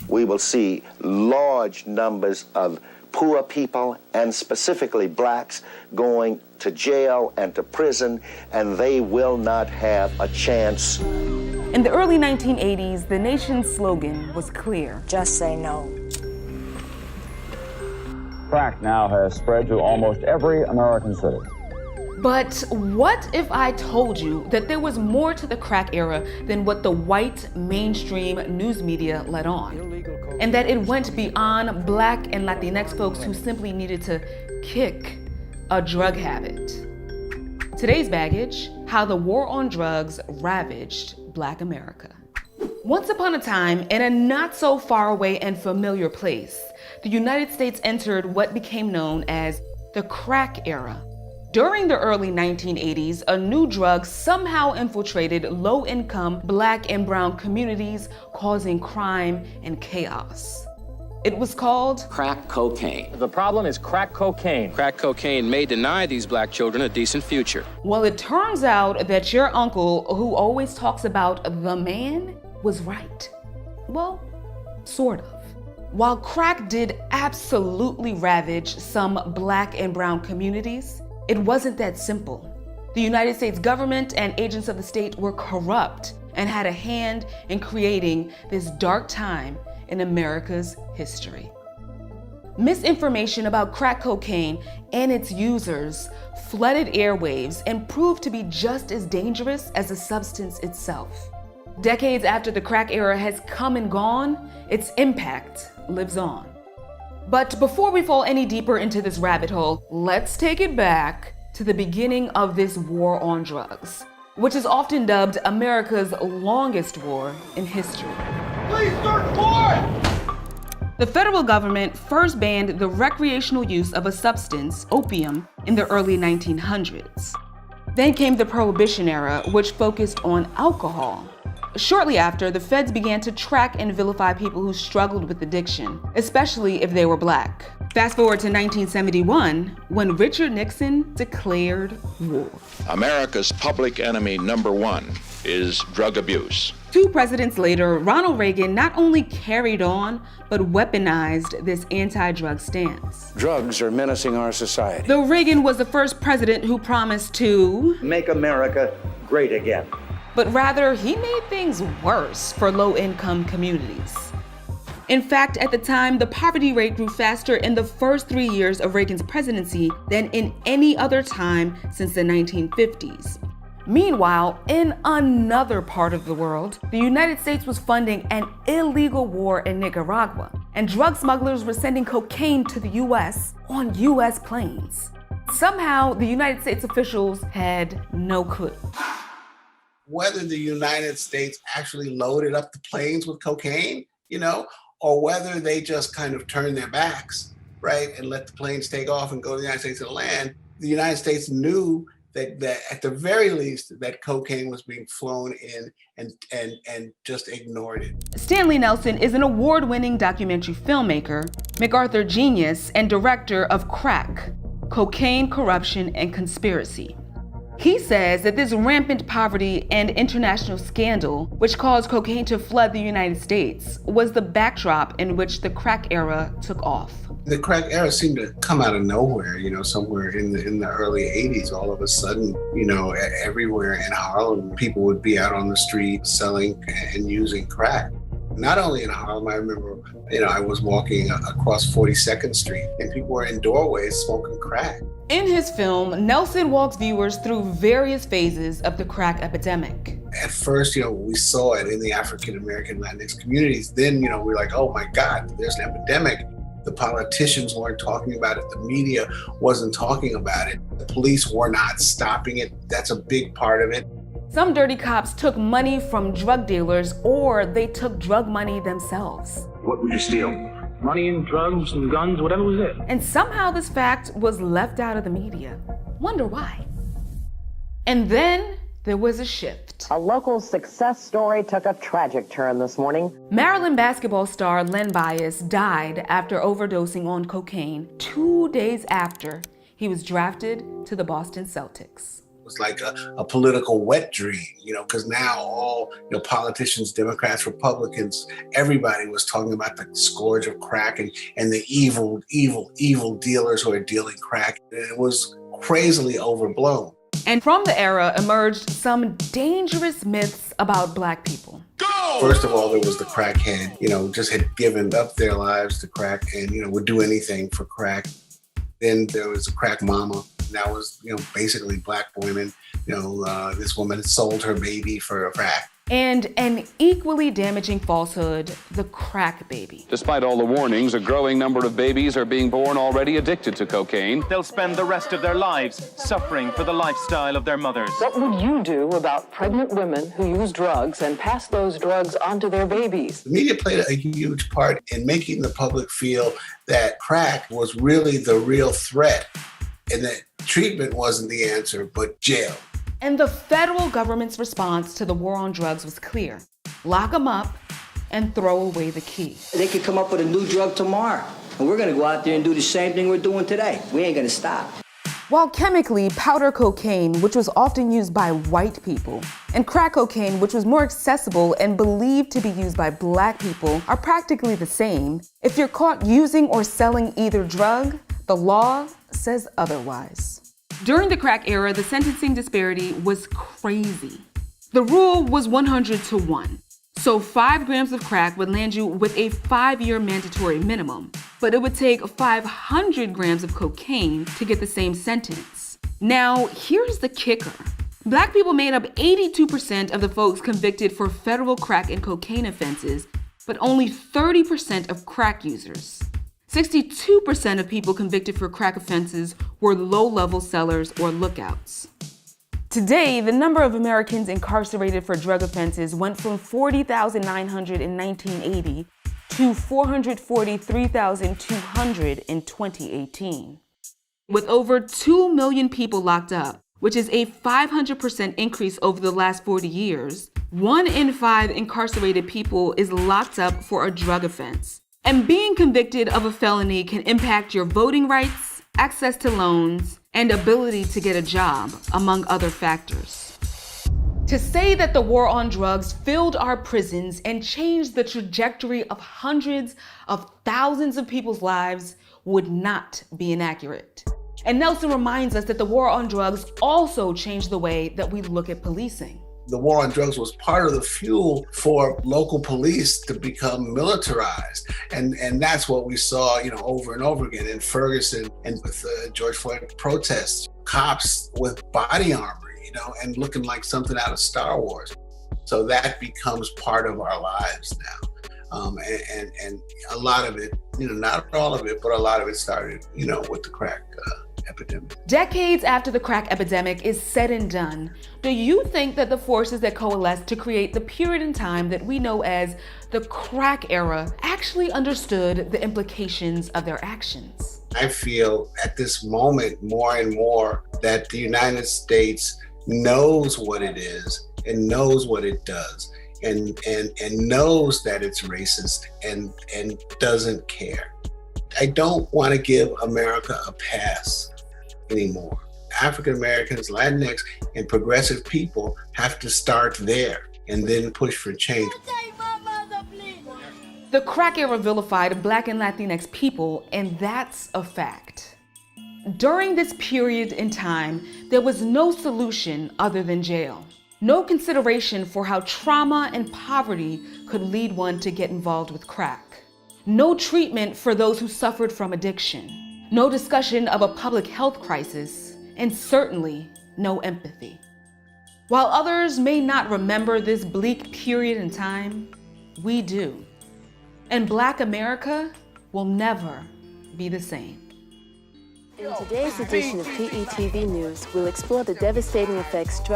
We will see large numbers of poor people, and specifically blacks, going to jail and to prison, and they will not have a chance. In the early 1980s, the nation's slogan was clear. Just say no. Crack now has spread to almost every American city. But what if I told you that there was more to the crack era than what the white mainstream news media let on? And that it went beyond Black and Latinx folks who simply needed to kick a drug habit. Today's baggage, how the war on drugs ravaged Black America. Once upon a time, in a not so far away and familiar place, the United States entered what became known as the crack era. During the early 1980s, a new drug somehow infiltrated low-income Black and brown communities, causing crime and chaos. It was called crack cocaine. The problem is crack cocaine. Crack cocaine may deny these black children a decent future. Well, it turns out that your uncle, who always talks about the man, was right. Well, sort of. While crack did absolutely ravage some Black and brown communities, it wasn't that simple. The United States government and agents of the state were corrupt and had a hand in creating this dark time in America's history. Misinformation about crack cocaine and its users flooded airwaves and proved to be just as dangerous as the substance itself. Decades after the crack era has come and gone, its impact lives on. But before we fall any deeper into this rabbit hole, let's take it back to the beginning of this war on drugs, which is often dubbed America's longest war in history. Please search warrant! The federal government first banned the recreational use of a substance, opium, in the early 1900s. Then came the Prohibition era, which focused on alcohol. Shortly after, the feds began to track and vilify people who struggled with addiction, especially if they were Black. Fast forward to 1971, when Richard Nixon declared war. America's public enemy number one is drug abuse. 2 presidents later, Ronald Reagan not only carried on, but weaponized this anti-drug stance. Drugs are menacing our society. Though Reagan was the first president who promised to make America great again. But rather, he made things worse for low-income communities. In fact, at the time, the poverty rate grew faster in the first 3 years of Reagan's presidency than in any other time since the 1950s. Meanwhile, in another part of the world, the United States was funding an illegal war in Nicaragua, and drug smugglers were sending cocaine to the US on US planes. Somehow, the United States officials had no clue. Whether the United States actually loaded up the planes with cocaine, or whether they just kind of turned their backs, right, and let the planes take off and go to the United States to land, the United States knew that at the very least that cocaine was being flown in and just ignored it. Stanley Nelson is an award-winning documentary filmmaker, MacArthur genius, and director of Crack: Cocaine, Corruption, and Conspiracy. He says that this rampant poverty and international scandal, which caused cocaine to flood the United States, was the backdrop in which the crack era took off. The crack era seemed to come out of nowhere, somewhere in the early 80s. All of a sudden, everywhere in Harlem, people would be out on the street selling and using crack. Not only in Harlem, I remember, I was walking across 42nd Street and people were in doorways smoking crack. In his film, Nelson walks viewers through various phases of the crack epidemic. At first, we saw it in the African-American Latinx communities. Then, we're like, oh my God, there's an epidemic. The politicians weren't talking about it. The media wasn't talking about it. The police were not stopping it. That's a big part of it. Some dirty cops took money from drug dealers, or they took drug money themselves. What would you steal? Money and drugs and guns, whatever was it. And somehow this fact was left out of the media. Wonder why? And then there was a shift. A local success story took a tragic turn this morning. Maryland basketball star Len Bias died after overdosing on cocaine 2 days after he was drafted to the Boston Celtics. was like a political wet dream, because now all politicians, Democrats, Republicans, everybody was talking about the scourge of crack and the evil dealers who are dealing crack. It was crazily overblown. And from the era emerged some dangerous myths about Black people. First of all, there was the crackhead, just had given up their lives to crack and, would do anything for crack. Then there was a crack mama. That was, basically Black women. This woman sold her baby for crack. And an equally damaging falsehood, the crack baby. Despite all the warnings, a growing number of babies are being born already addicted to cocaine. They'll spend the rest of their lives suffering for the lifestyle of their mothers. What would you do about pregnant women who use drugs and pass those drugs on to their babies? The media played a huge part in making the public feel that crack was really the real threat and that treatment wasn't the answer, but jail. And the federal government's response to the war on drugs was clear. Lock them up and throw away the key. They could come up with a new drug tomorrow, and we're gonna go out there and do the same thing we're doing today. We ain't gonna stop. While chemically, powder cocaine, which was often used by white people, and crack cocaine, which was more accessible and believed to be used by Black people, are practically the same, if you're caught using or selling either drug, the law says otherwise. During the crack era, the sentencing disparity was crazy. The rule was 100 to 1. So 5 grams of crack would land you with a 5-year mandatory minimum, but it would take 500 grams of cocaine to get the same sentence. Now, here's the kicker. Black people made up 82% of the folks convicted for federal crack and cocaine offenses, but only 30% of crack users. 62% of people convicted for crack offenses were low-level sellers or lookouts. Today, the number of Americans incarcerated for drug offenses went from 40,900 in 1980 to 443,200 in 2018. With over 2 million people locked up, which is a 500% increase over the last 40 years, 1 in 5 incarcerated people is locked up for a drug offense. And being convicted of a felony can impact your voting rights, access to loans, and ability to get a job, among other factors. To say that the war on drugs filled our prisons and changed the trajectory of hundreds of thousands of people's lives would not be inaccurate. And Nelson reminds us that the war on drugs also changed the way that we look at policing. The war on drugs was part of the fuel for local police to become militarized. And that's what we saw, over and over again in Ferguson and with the George Floyd protests, cops with body armor, and looking like something out of Star Wars. So that becomes part of our lives now. And a lot of it, not all of it, but a lot of it started, with the crack epidemic. Decades after the crack epidemic is said and done, do you think that the forces that coalesced to create the period in time that we know as the crack era actually understood the implications of their actions? I feel at this moment more and more that the United States knows what it is and knows what it does and knows that it's racist and doesn't care. I don't want to give America a pass anymore. African Americans, Latinx, and progressive people have to start there and then push for change. The crack era vilified Black and Latinx people, and that's a fact. During this period in time, there was no solution other than jail. No consideration for how trauma and poverty could lead one to get involved with crack. No treatment for those who suffered from addiction. No discussion of a public health crisis, and certainly no empathy. While others may not remember this bleak period in time, we do. And Black America will never be the same. In today's edition of PETV News, we'll explore the devastating effects